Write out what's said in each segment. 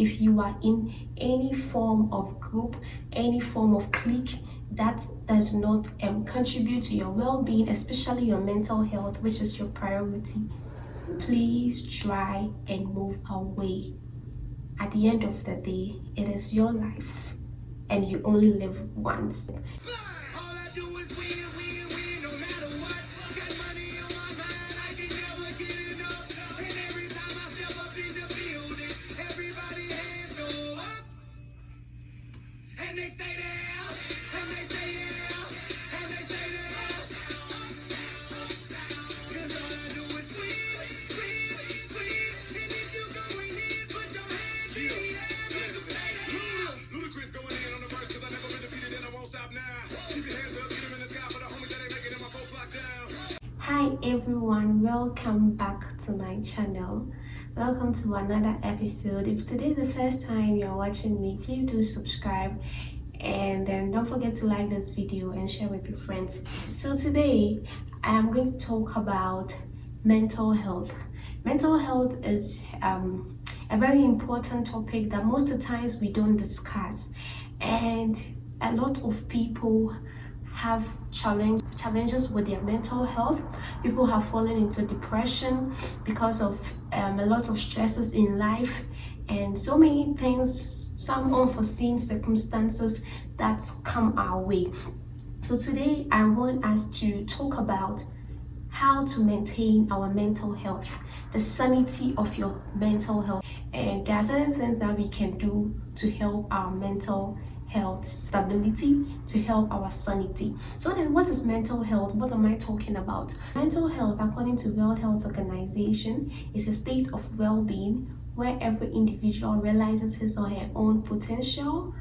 If you are in any form of group, any form of clique that does not contribute to your well-being, especially your mental health, which is your priority, please try and move away. At the end of the day, it is your life and you only live once. Hi everyone, welcome back to my channel. Welcome to another episode. If today is the first time you're watching me, please do subscribe and then don't forget to like this video and share with your friends. So today I am going to talk about mental health. Mental health is a very important topic that most of the times we don't discuss, and a lot of people have challenges with their mental health. People have fallen into depression because of a lot of stresses in life and so many things, some unforeseen circumstances that come our way. So today I want us to talk about how to maintain our mental health, the sanity of your mental health, and there are certain things that we can do to help our mental health stability, to help our sanity. So then, what is mental health? What am I talking about? Mental health, according to World Health Organization, is a state of well-being where every individual realizes his or her own potential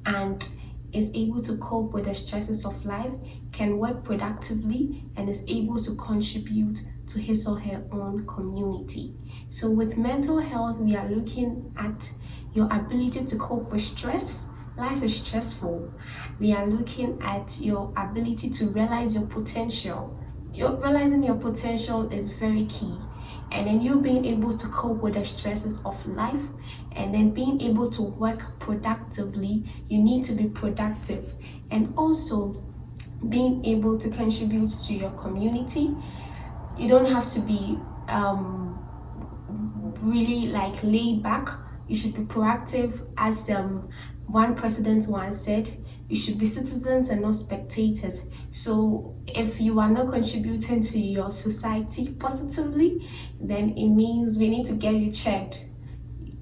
and is able to cope with the stresses of life, can work productively, and is able to contribute to his or her own community. So with mental health, we are looking at your ability to cope with stress. Life is stressful. We are looking at your ability to realize your potential. Realizing your potential is very key. And then you being able to cope with the stresses of life, and then being able to work productively. You need to be productive, and also being able to contribute to your community. You don't have to be really like laid back. You should be proactive, as one president once said, you should be citizens and not spectators. So if you are not contributing to your society positively, then it means we need to get you checked.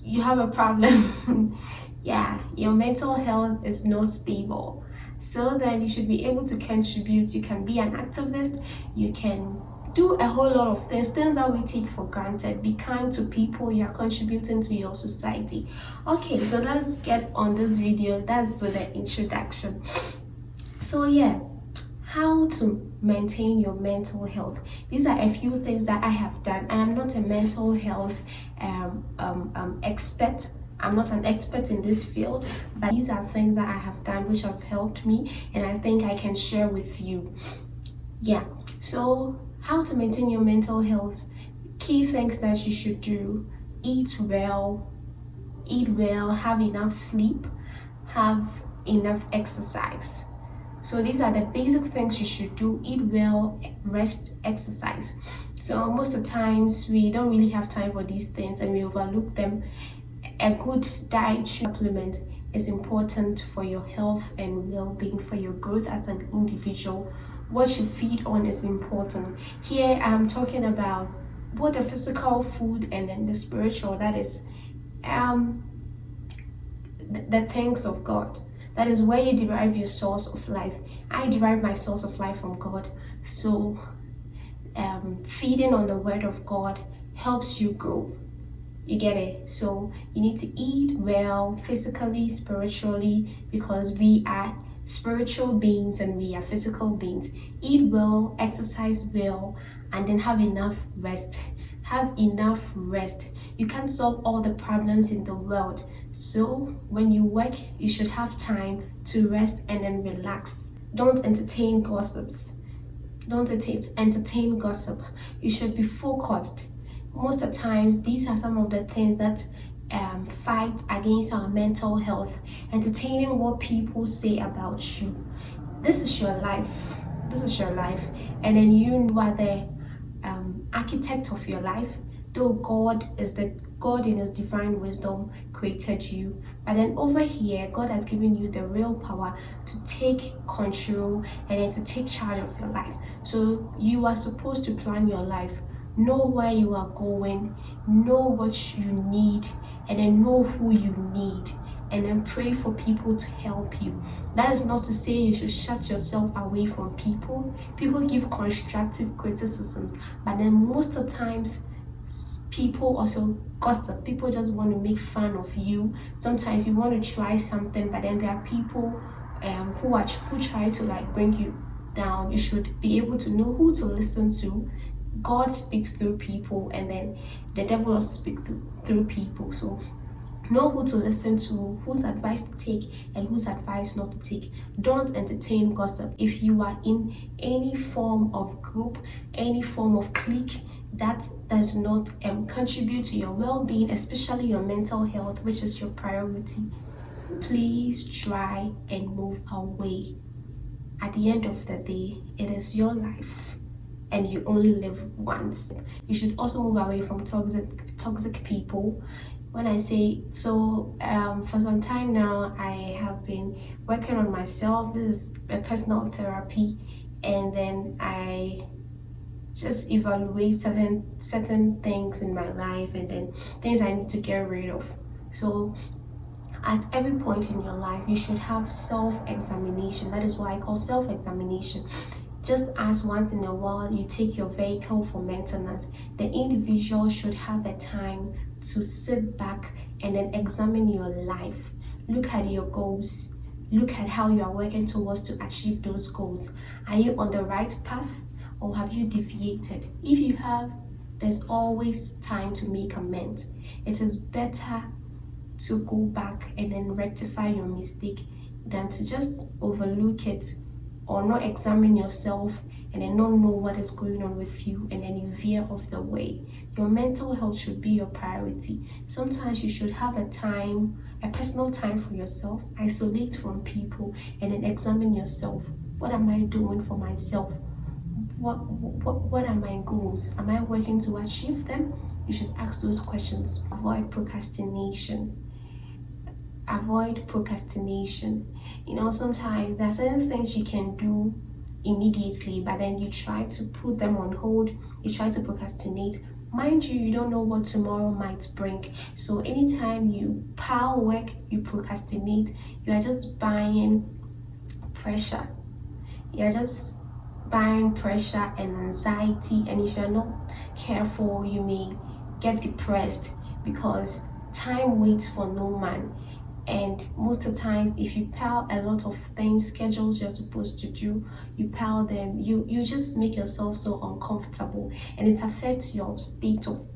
You have a problem. Yeah, your mental health is not stable. So then you should be able to contribute. You can be an activist. You can do a whole lot of things that we take for granted. Be kind to people. You are contributing to your society. Okay, so let's get on this video. That's with the introduction. So yeah, how to maintain your mental health. These are a few things that I have done. I am not a mental health expert. I'm not an expert in this field, but these are things that I have done which have helped me, and I think I can share with you. Yeah, so how to maintain your mental health. Key things that you should do: eat well, have enough sleep, have enough exercise. So these are the basic things you should do: eat well, rest, exercise. So most of the times we don't really have time for these things and we overlook them. A good dietary supplement is important for your health and well-being, for your growth as an individual. What you feed on is important. Here I'm talking about both the physical food and then the spiritual, that is the things of God. That is where you derive your source of life. I derive my source of life from God. So feeding on the word of God helps you grow. You get it? So you need to eat well, physically, spiritually, because we are spiritual beings and we are physical beings. Eat well, exercise well, and then have enough rest. Have enough rest. You can't solve all the problems in the world. So when you work, you should have time to rest and then relax. Don't entertain gossips. Don't entertain gossip. You should be focused. Most of the times, these are some of the things that fight against our mental health, entertaining what people say about you. This is your life. This is your life, and then you are the architect of your life. Though God in His divine wisdom created you, but then over here, God has given you the real power to take control and then to take charge of your life. So you are supposed to plan your life, know where you are going, know what you need, and then know who you need, and then pray for people to help you. That is not to say you should shut yourself away from people. People give constructive criticisms, but then most of the times people also gossip. People just want to make fun of you. Sometimes you want to try something, but then there are people who try to like bring you down. You should be able to know who to listen to. God speaks through people, and then the devil also speaks through people. So know who to listen to, whose advice to take, and whose advice not to take. Don't entertain gossip. If you are in any form of group, any form of clique that does not contribute to your well-being, especially your mental health, which is your priority, please try and move away. At the end of the day, it is your life, and you only live once. You should also move away from toxic people. When I say so, for some time now, I have been working on myself. This is a personal therapy, and then I just evaluate certain things in my life, and then things I need to get rid of. So at every point in your life, you should have self-examination. That is why I call self-examination. Just as once in a while you take your vehicle for maintenance, the individual should have a time to sit back and then examine your life. Look at your goals. Look at how you are working towards to achieve those goals. Are you on the right path, or have you deviated? If you have, there's always time to make amends. It is better to go back and then rectify your mistake than to just overlook it or not examine yourself and then not know what is going on with you, and then you veer off the way. Your mental health should be your priority. Sometimes you should have a personal time for yourself, isolate from people, and then examine yourself. What am I doing for myself? What are my goals? Am I working to achieve them? You should ask those questions. Avoid procrastination. Avoid procrastination. Sometimes there are certain things you can do immediately, but then you try to put them on hold. You try to procrastinate. Mind you don't know what tomorrow might bring. So anytime you pile work, you procrastinate, you are just buying pressure. You're just buying pressure and anxiety, and if you're not careful, you may get depressed, because time waits for no man. And most of the times, if you pile a lot of things, schedules you're supposed to do, you pile them, you just make yourself so uncomfortable, and it affects your state of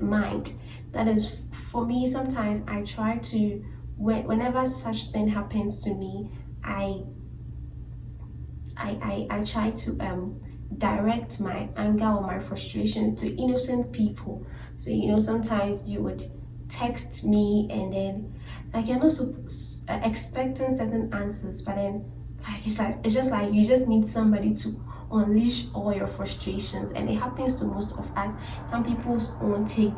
mind. That is, for me, sometimes I try to, whenever such thing happens to me, I try to direct my anger or my frustration to innocent people. So sometimes you would text me, and then like you're not expecting certain answers, but then it's just like you just need somebody to unleash all your frustrations, and it happens to most of us. Some people won't take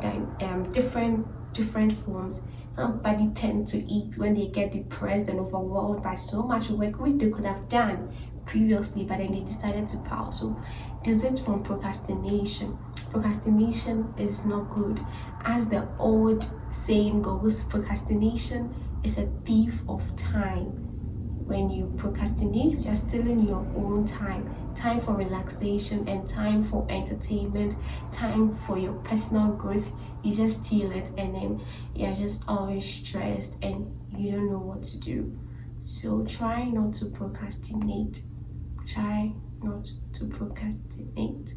different forms. Somebody tend to eat when they get depressed and overwhelmed by so much work which they could have done previously, but then they decided to pause. So this is from procrastination. Procrastination is not good. As the old saying goes, procrastination is a thief of time. When you procrastinate, you're stealing your own time for relaxation and time for entertainment, time for your personal growth. You just steal it, and then you're just always stressed and you don't know what to do. So try not to procrastinate. Try not to procrastinate.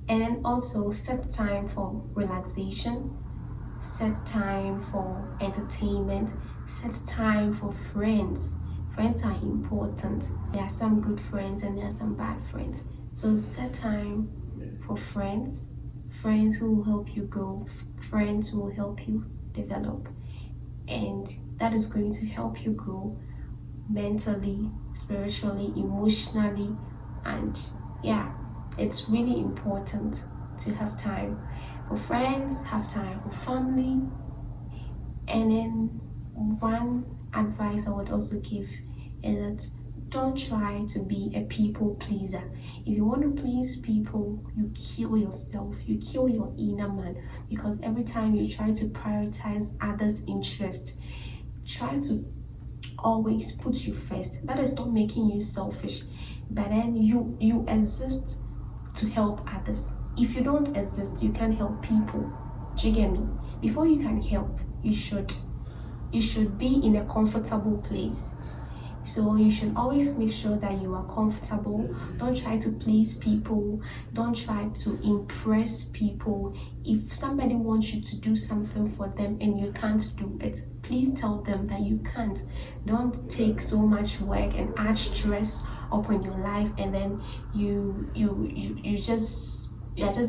And then also set time for relaxation, set time for entertainment, set time for friends. Friends are important. There are some good friends and there are some bad friends. So set time for friends who will help you grow, friends who will help you develop, and that is going to help you grow mentally, spiritually, emotionally, and yeah, it's really important to have time for friends, have time for family. And then one advice I would also give is that don't try to be a people pleaser. If you want to please people, you kill yourself, you kill your inner man, because every time you try to prioritize others' interests, try to always put you first. That is not making you selfish, but then you exist to help others. If you don't exist, you can't help people. Do you get me? Before you can help, you should be in a comfortable place. So you should always make sure that you are comfortable. Don't try to please people. Don't try to impress people. If somebody wants you to do something for them and you can't do it, please tell them that you can't. Don't take so much work and add stress upon your life, and then you're just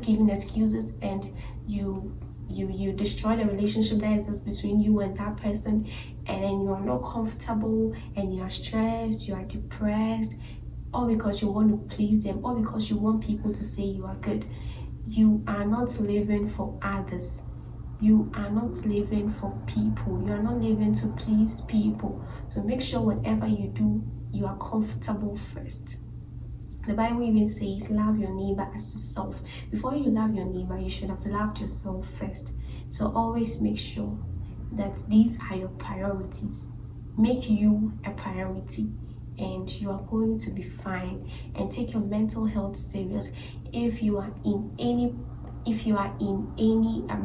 giving excuses, and you destroy the relationship that exists between you and that person, and then you are not comfortable and you are stressed, you are depressed, all because you want to please them, all because you want people to say you are good. You are not living for others. You are not living for people. You are not living to please people. So make sure whatever you do, you are comfortable first. The Bible even says, love your neighbor as yourself. Before you love your neighbor, you should have loved yourself first. So always make sure that these are your priorities. Make you a priority, and you are going to be fine. And take your mental health serious. If you are in any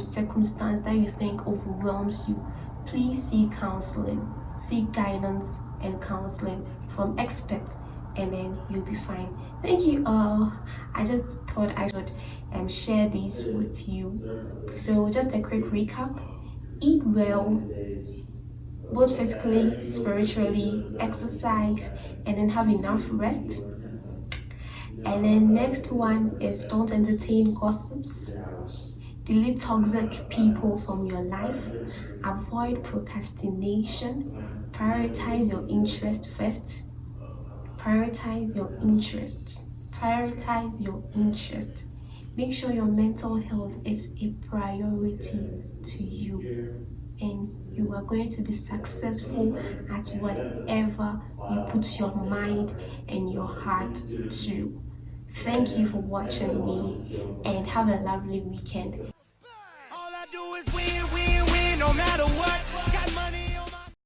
circumstance that you think overwhelms you, please seek counseling, seek guidance and counseling from experts, and then you'll be fine. Thank you all. I just thought I should share this with you. So just a quick recap: eat well, both physically, spiritually, exercise, and then have enough rest. And then next one is don't entertain gossips. Delete toxic people from your life. Avoid procrastination. Prioritize your interest first. Prioritize your interest. Prioritize your interest. Make sure your mental health is a priority to you, and you are going to be successful at whatever you put your mind and your heart to. Thank you for watching me, and have a lovely weekend. All I do is win, win, win, no matter what.